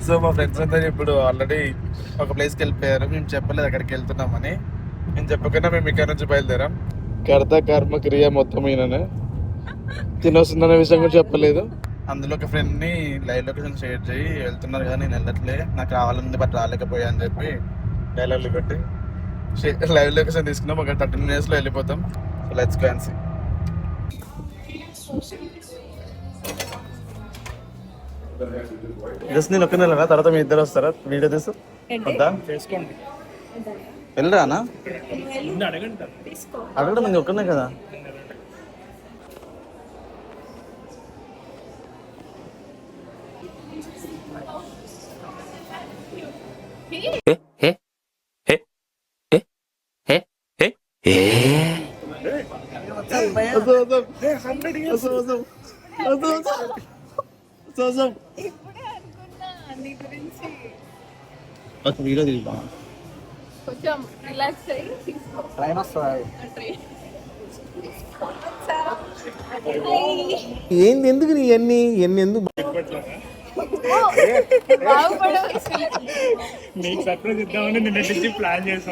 So మా friends అందరూ ఇప్పుడు ఆల్రెడీ ఒక ప్లేస్కి వెళ్ళిపోయారు. మేము చెప్పలేదు అక్కడికి వెళ్తున్నామని. మేము చెప్పకుండా మేము ఇక్కడ నుంచి బయలుదేరాం. కర్త కర్మ క్రియ మొత్తం ఈయననే. తినొస్తుందనే విషయం కూడా చెప్పలేదు. అందులో ఒక ఫ్రెండ్ని లైవ్ లొకేషన్ షేర్ చేయి, వెళ్తున్నారు కదా నేను వెళ్ళట్లే, నాకు రావాలని బట్ రాలేకపోయా అని చెప్పి డైలాగ్లు పెట్టి లైవ్ లొకేషన్ తీసుకున్నాం. ఒక 13 minutes వెళ్ళిపోతాం. So let's go and see. Just నేను ఒక్కనే వెళ్ళరా, తర్వాత మీ ఇద్దరు వస్తారా వీడియో తీసు వద్దా? చేసుకోండి. వెళ్ళరానా? అడగండి. అడగడం నేను ఒక్కనే కదా. వీడియో తీద్దాం. కొంచెం రిలాక్స్ అయ్యి తీసుకో. ట్రైన్ వస్తుంది. ఏంది ఎందుకు నీ ఎన్ని ఎందుకు బాగుపడవచ్చు. మీకు సర్ప్రైజ్ ఇద్దామని నిన్న నుంచి ప్లాన్ చేసాం.